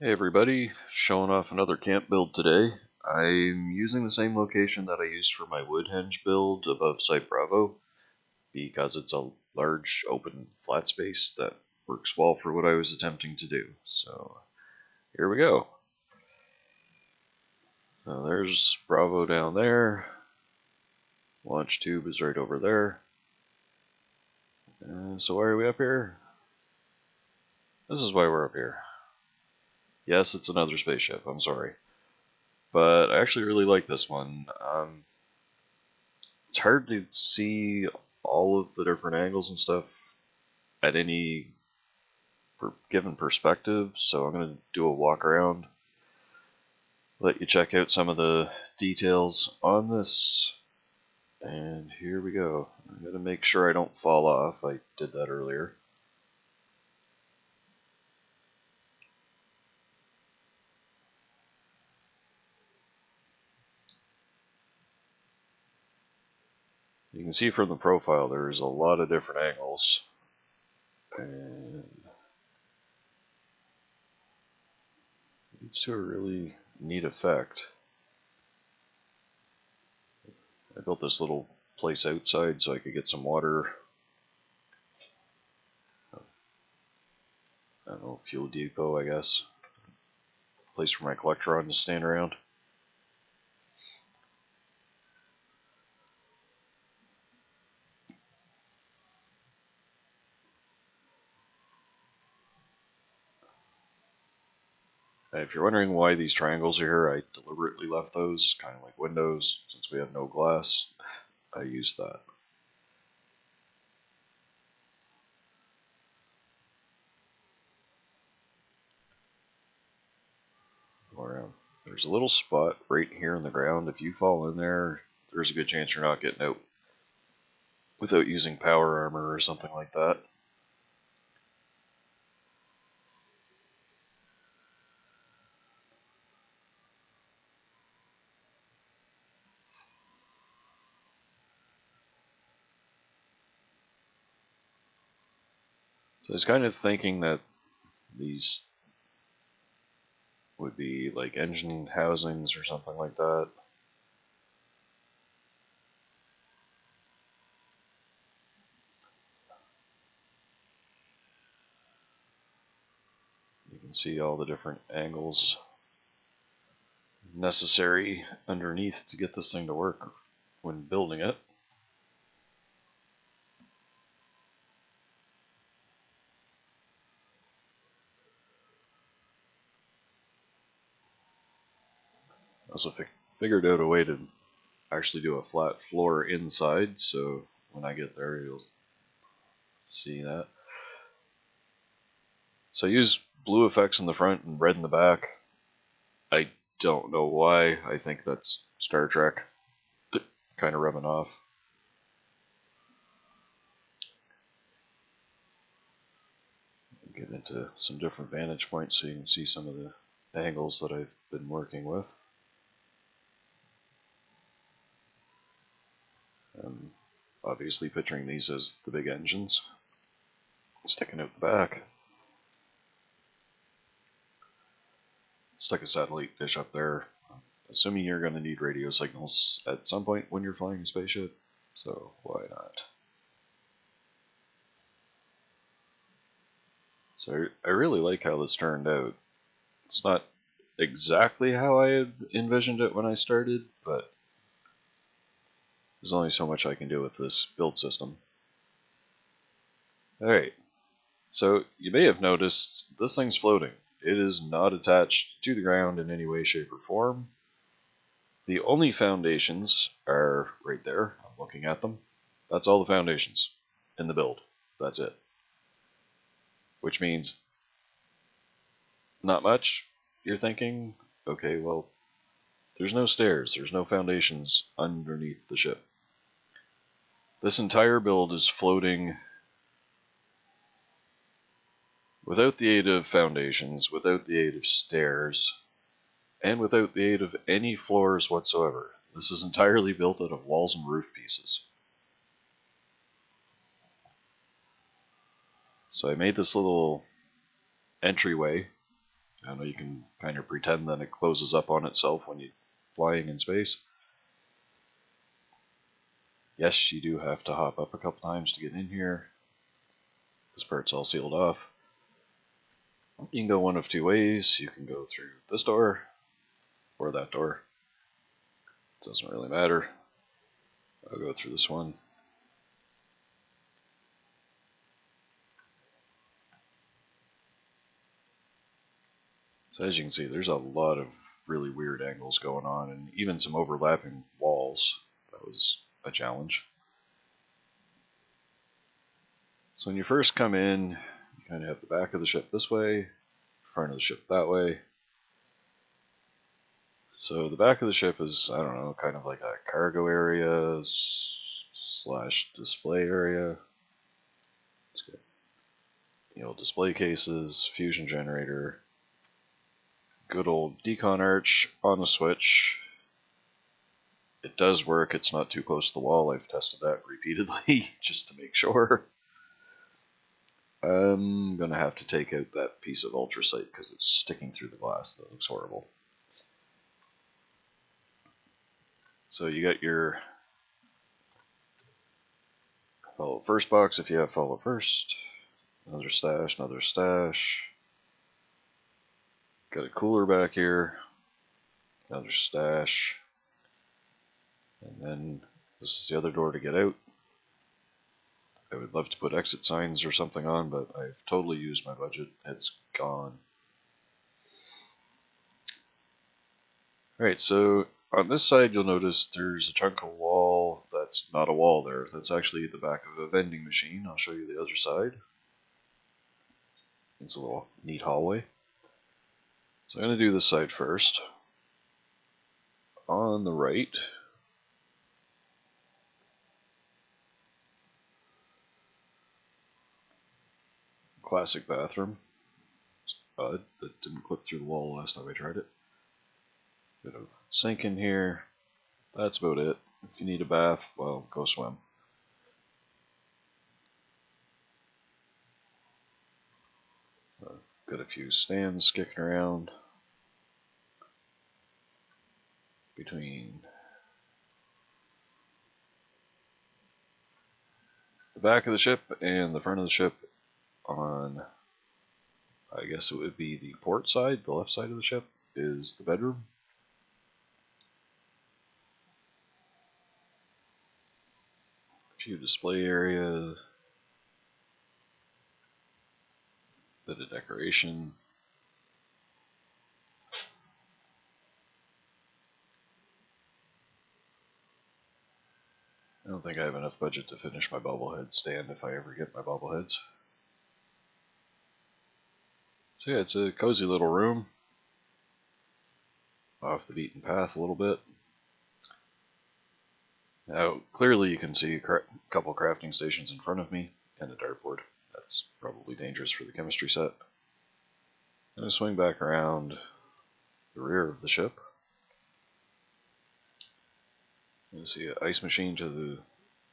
Hey everybody, showing off another camp build today. I'm using the same location that I used for my Woodhenge build above Site Bravo because it's a large open flat space that works well for what I was attempting to do. So here we go. Now there's Bravo down there. Launch tube is right over there. So why are we up here? This is why we're up here. Yes, it's another spaceship, I'm sorry. But I actually really like this one. It's hard to see all of the different angles and stuff at any given perspective, so I'm going to do a walk around, let you check out some of the details on this, and here we go. I'm going to make sure I don't fall off. I did that earlier. You can see from the profile there's a lot of different angles, and it leads to a really neat effect. I built this little place outside so I could get some water. I don't know, fuel depot, I guess. Place for my collectron to stand around. If you're wondering why these triangles are here, I deliberately left those, kind of like windows, since we have no glass. I used that. Or, there's a little spot right here in the ground. If you fall in there, there's a good chance you're not getting out without using power armor or something like that. So I was kind of thinking that these would be like engine housings or something like that. You can see all the different angles necessary underneath to get this thing to work when building it. I also figured out a way to actually do a flat floor inside, so when I get there you'll see that. So I use blue effects in the front and red in the back. I don't know why. I think that's Star Trek kind of rubbing off. Get into some different vantage points so you can see some of the angles that I've been working with. I'm obviously picturing these as the big engines sticking out the back. Stuck a satellite dish up there, assuming you're going to need radio signals at some point when you're flying a spaceship, so why not? So I really like how this turned out. It's not exactly how I had envisioned it when I started, but there's only so much I can do with this build system. Alright, so you may have noticed this thing's floating. It is not attached to the ground in any way, shape, or form. The only foundations are right there. I'm looking at them. That's all the foundations in the build. That's it. Which means not much, you're thinking? Okay, well, there's no stairs. There's no foundations underneath the ship. This entire build is floating without the aid of foundations, without the aid of stairs, and without the aid of any floors whatsoever. This is entirely built out of walls and roof pieces. So I made this little entryway I know you can kind of pretend that it closes up on itself when you're flying in space. Yes, you do have to hop up a couple times to get in here. This part's all sealed off. You can go one of two ways. You can go through this door or that door. Doesn't really matter. I'll go through this one. So as you can see, there's a lot of really weird angles going on, and even some overlapping walls. That was a challenge. So when you first come in, you kind of have the back of the ship this way, front of the ship that way. So the back of the ship is, I don't know, kind of like a cargo area slash display area. It's got, display cases, fusion generator, good old decon arch on the switch. It does work. It's not too close to the wall. I've tested that repeatedly just to make sure. I'm going to have to take out that piece of ultracite because it's sticking through the glass. That looks horrible. So you got your follow first box if you have follow first. Another stash, another stash. Got a cooler back here. Another stash. And then this is the other door to get out. I would love to put exit signs or something on, but I've totally used my budget. It's gone. Alright, so on this side you'll notice there's a chunk of wall that's not a wall there. That's actually the back of a vending machine. I'll show you the other side. It's a little neat hallway. So I'm going to do this side first. On the right, classic bathroom. That didn't clip through the wall last time I tried it. Bit of sink in here. That's about it. If you need a bath, well, go swim. So, got a few stands kicking around between the back of the ship and the front of the ship on, I guess it would be the port side, the left side of the ship, is the bedroom. A few display areas, bit of decoration. I don't think I have enough budget to finish my bobblehead stand if I ever get my bobbleheads. So yeah, it's a cozy little room. Off the beaten path a little bit. Now, clearly you can see a couple crafting stations in front of me and a dartboard. That's probably dangerous for the chemistry set. I'm going to swing back around the rear of the ship. You can see an ice machine to the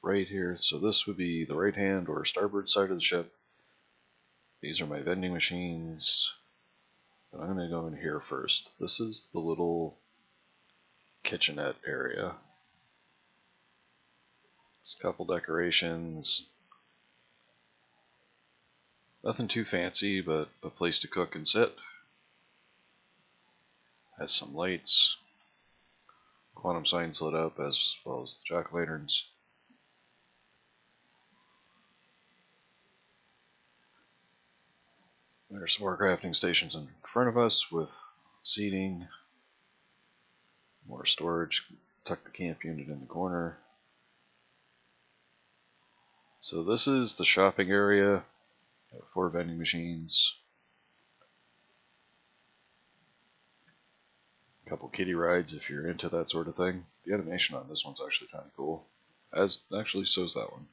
right here. So this would be the right hand or starboard side of the ship. These are my vending machines. And I'm going to go in here first. This is the little kitchenette area. There's a couple decorations. Nothing too fancy, but a place to cook and sit. Has some lights. Quantum signs lit up as well as the jack-o'-lanterns. There's some more crafting stations in front of us with seating, more storage. Tuck the camp unit in the corner. So this is the shopping area. 4 vending machines. A couple kiddie rides if you're into that sort of thing. The animation on this one's actually kind of cool. As actually so's that one.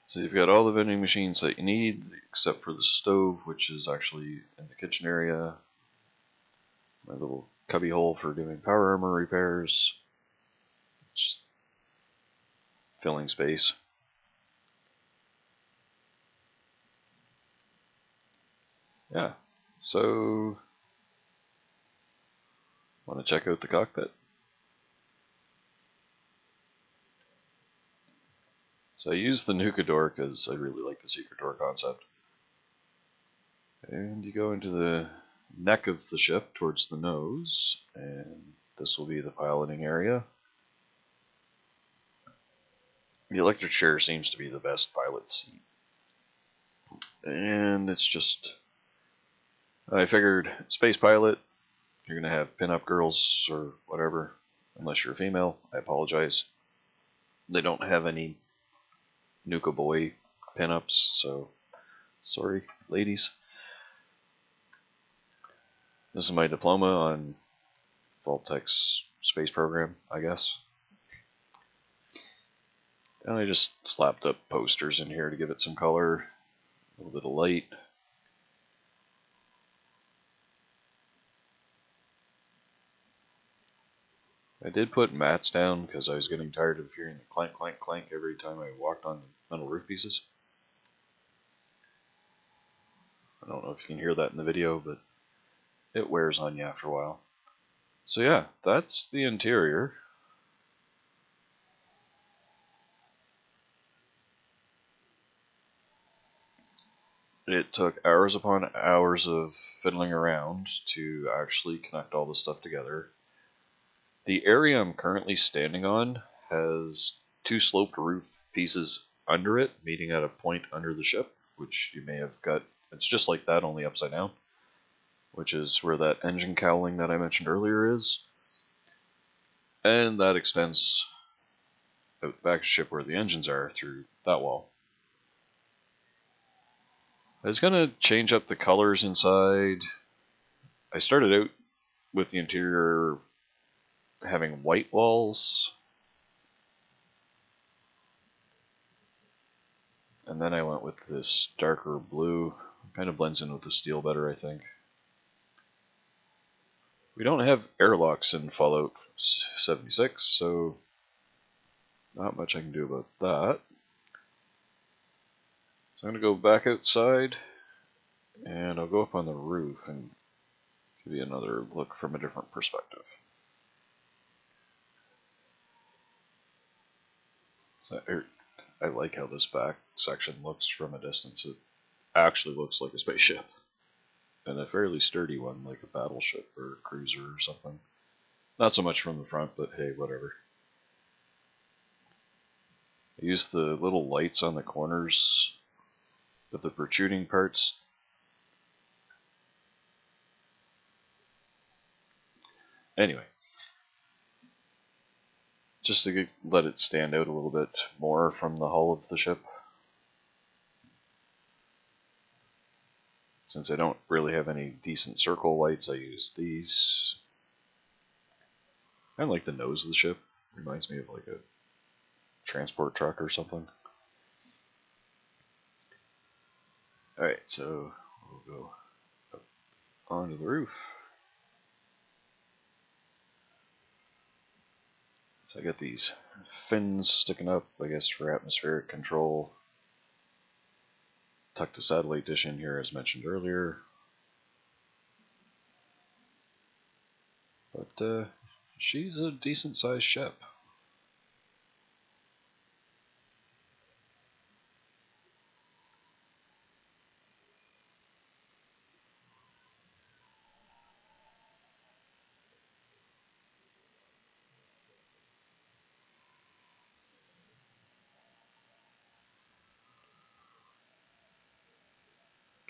So you've got all the vending machines that you need, except for the stove, which is actually in the kitchen area. My little cubby hole for doing power armor repairs. Just filling space. yeah, so want to check out the cockpit? So I use the Nuka door because I really like the secret door concept. And you go into the neck of the ship towards the nose, and this will be the piloting area. The electric chair seems to be the best pilot seat. And it's just, I figured space pilot, you're going to have pin-up girls or whatever, unless you're a female. I apologize. They don't have any Nuka boy pin-ups, so sorry, ladies. This is my diploma on Vault-Tec's space program, I guess. And I just slapped up posters in here to give it some color, a little bit of light. I did put mats down because I was getting tired of hearing the clank, clank, clank every time I walked on the metal roof pieces. I don't know if you can hear that in the video, but it wears on you after a while. So yeah, that's the interior. It took hours upon hours of fiddling around to actually connect all this stuff together. The area I'm currently standing on has two sloped roof pieces under it, meeting at a point under the ship, which you may have got. It's just like that, only upside down, which is where that engine cowling that I mentioned earlier is. And that extends out the back of the ship where the engines are through that wall. I was going to change up the colors inside. I started out with the interior having white walls, and then I went with this darker blue. Kind of blends in with the steel better, I think. We don't have airlocks in Fallout 76, so not much I can do about that. So I'm going to go back outside, and I'll go up on the roof and give you another look from a different perspective. So I like how this back section looks from a distance. It actually looks like a spaceship, and a fairly sturdy one, like a battleship or a cruiser or something. Not so much from the front, but hey, whatever. I use the little lights on the corners of the protruding parts. Anyway, just to let it stand out a little bit more from the hull of the ship. Since I don't really have any decent circle lights, I use these. Kind of like the nose of the ship. Reminds me of like a transport truck or something. Alright, so we'll go up onto the roof. So I got these fins sticking up, I guess, for atmospheric control. Tucked a satellite dish in here, as mentioned earlier. But she's a decent sized ship.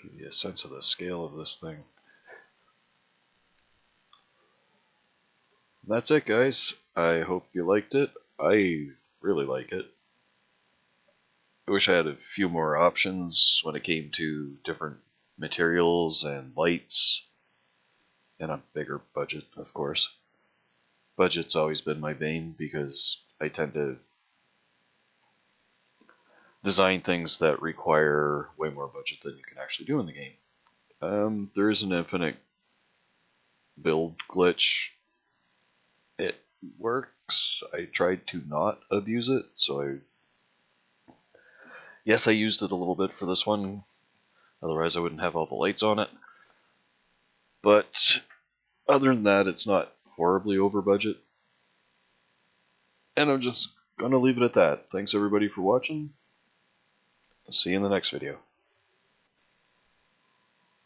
Give you a sense of the scale of this thing. That's it, guys. I hope you liked it. I really like it. I wish I had a few more options when it came to different materials and lights, and a bigger budget, of course. Budget's always been my bane because I tend to design things that require way more budget than you can actually do in the game. There is an infinite build glitch. It works. I tried to not abuse it, so yes, I used it a little bit for this one. Otherwise, I wouldn't have all the lights on it. But other than that, it's not horribly over budget. And I'm just gonna leave it at that. Thanks everybody for watching. I'll see you in the next video.